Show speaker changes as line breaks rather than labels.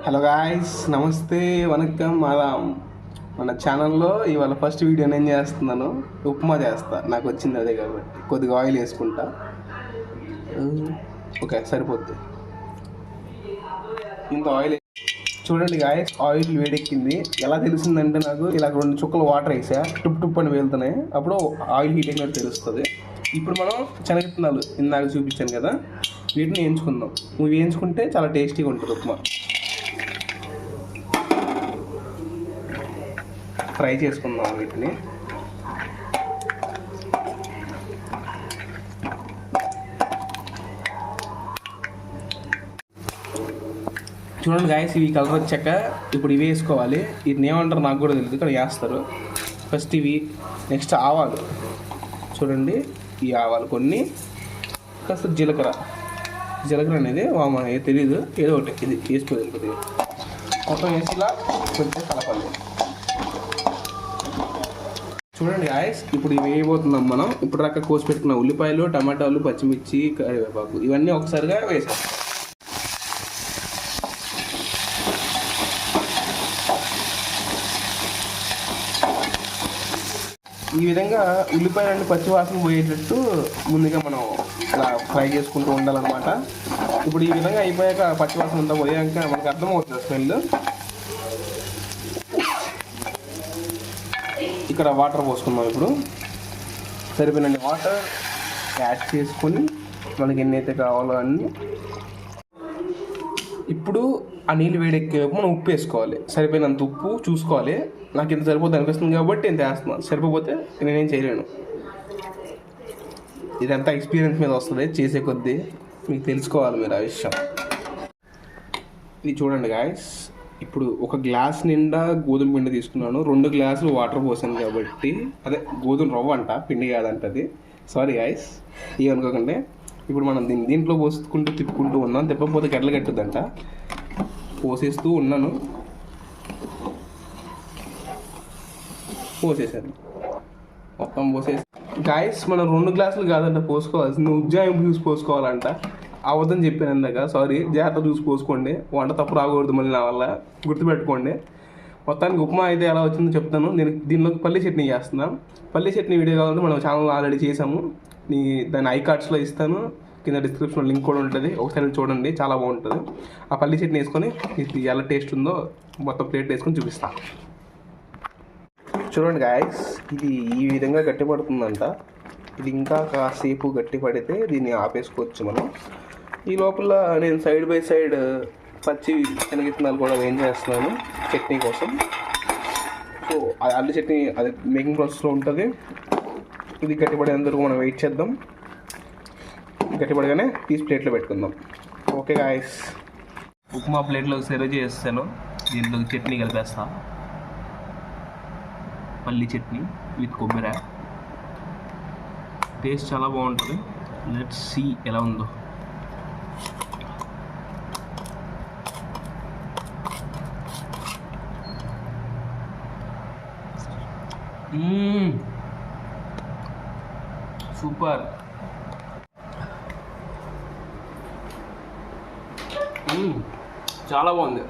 Hello guys, నమస్తే, వనక్కం, ఆదాం. మన ఛానల్లో ఇవాళ ఫస్ట్ వీడియో నేను చేస్తున్నాను. ఉప్మా చేస్తా, నాకు వచ్చింది అదే కాబట్టి కొద్దిగా ఆయిల్ వేసుకుంటా. ఓకే, సరిపోద్ది. ఇంత ఆయిల్ చూడండి గాయ్స్, ఆయిల్ వేడెక్కింది. ఎలా తెలిసిందంటే నాకు ఇలా 2 చుక్కలు వాటర్ వేసా, టుప్ టుప్ అని వెళ్తున్నాయి. అప్పుడు ఆయిల్ హీట్ అయినట్టు తెలుస్తుంది. ఇప్పుడు మనం శనగవిత్తనాలు ఇందాక చూపించాను కదా, వీటిని వేయించుకుందాం. నువ్వు వేయించుకుంటే చాలా టేస్టీగా ఉంటుంది ఉప్మా. ఫ్రై చేసుకుందాం వీటిని. చూడండి గాయస్, ఇవి కలర్ వచ్చాక ఇప్పుడు ఇవి వేసుకోవాలి. వీటిని ఏమంటారు నాకు కూడా తెలియదు, ఇక్కడ వేస్తారు. ఫస్ట్ ఇవి, నెక్స్ట్ ఆవాలు. చూడండి, ఈ ఆవాలు కొన్ని, కాస్త జీలకర్ర అనేది తెలియదు, ఏదో ఒకటి ఇది వేసుకోవాలి. కొద్దిగా మొత్తం వేసిలా కొంచెం కలపాలి. చూడండి గాయస్, ఇప్పుడు ఇవి వేయబోతున్నాం మనం. ఇప్పుడు దాకా కోసి పెట్టుకున్న ఉల్లిపాయలు, టమాటాలు, పచ్చిమిర్చి, కరివేపాకు ఇవన్నీ ఒకసారిగా వేసాం. ఈ విధంగా ఉల్లిపాయలన్నీ పచ్చివాసన పోయేటట్టు ముందుగా మనం ఇలా ఫ్రై చేసుకుంటూ ఉండాలన్నమాట. ఇప్పుడు ఈ విధంగా అయిపోయాక, పచ్చివాసన అంతా పోయాక మనకు అర్థమవుతుంది స్మెల్. ఇక్కడ వాటర్ పోసుకుందాం. ఇప్పుడు సరిపోయినన్ని వాటర్ యాడ్ చేసుకొని మనకి ఎన్నైతే కావాలో అన్నీ. ఇప్పుడు ఆ నీళ్ళు వేడెక్కే మనం ఉప్పు వేసుకోవాలి. సరిపోయినంత ఉప్పు చూసుకోవాలి. నాకు ఇంత సరిపోతుంది అనిపిస్తుంది కాబట్టి ఇంత వేస్తున్నాను. సరిపోతే నేనేం చేయలేను. ఇదంతా ఎక్స్పీరియన్స్ మీద వస్తుంది, చేసే కొద్దీ మీకు తెలుసుకోవాలి మీరు ఆ విషయం. ఇది చూడండి గాయస్, ఇప్పుడు ఒక గ్లాస్ నిండా గోధుమ పిండి తీసుకున్నాను. 2 గ్లాసులు వాటర్ పోసాను కాబట్టి, అదే గోధుమ రవ్వ అంట, పిండి కాదంటది. సారీ గాయస్, ఏమనుకోకండి. ఇప్పుడు మనం దీంట్లో పోసుకుంటూ తిప్పుకుంటూ ఉన్నాం. తిప్పకపోతే గడ్డలు కట్టుద్దంట. పోసేస్తూ ఉన్నాను, పోసేసాను, మొత్తం పోసేసి. గాయస్, మనం 2 గ్లాసులు కాదంట పోసుకోవాల్సింది, ఉజ్జాయింపు చూసి పోసుకోవాలంట. అవద్దని చెప్పాను ఇందాక, సారీ. జాగ్రత్త చూసి పోసుకోండి, వంట తప్పు రాకూడదు మళ్ళీ నా వల్ల, గుర్తుపెట్టుకోండి. మొత్తానికి ఉప్మా అయితే ఎలా వచ్చిందో చెప్తాను. నేను దీనిలోకి పల్లీ చట్నీ చేస్తున్నాను. పల్లీ చట్నీ వీడియో కావాలంటే మనం ఛానల్ ఆల్రెడీ చేసాము. దాని ఐ కార్డ్స్లో ఇస్తాను, కింద డిస్క్రిప్షన్లో లింక్ కూడా ఉంటుంది, ఒకసారి చూడండి, చాలా బాగుంటుంది. ఆ పల్లీ చట్నీ వేసుకొని ఇది ఎలా టేస్ట్ ఉందో మొత్తం ప్లేట్ వేసుకొని చూపిస్తాను. చూడండి గాయస్, ఇది ఈ విధంగా గట్టిపడుతుందంట. ఇది ఇంకా కాసేపు గట్టి పడితే దీన్ని ఆపేసుకోవచ్చు మనం. ఈ లోపల నేను సైడ్ బై సైడ్ పచ్చి శనగిత్తనాలు కూడా వేయించేస్తున్నాను చట్నీ కోసం. సో అల్లి చట్నీ అది మేకింగ్ ప్రాసెస్లో ఉంటుంది. ఇది గట్టిపడేందుకు మనం వెయిట్ చేద్దాం. గట్టిపడగానే తీసి ప్లేట్లో పెట్టుకుందాం. ఓకే గాయస్, ఉప్మా ప్లేట్లో సర్వ్ చేస్తాను. దీంట్లో చట్నీ కలిపేస్తా, పల్లి చట్నీ విత్ కొబ్బరి. టేస్ట్ చాలా బాగుంటుంది. లెట్స్ సీ ఎలా ఉందో. సూపర్. చాలా బాగుంది.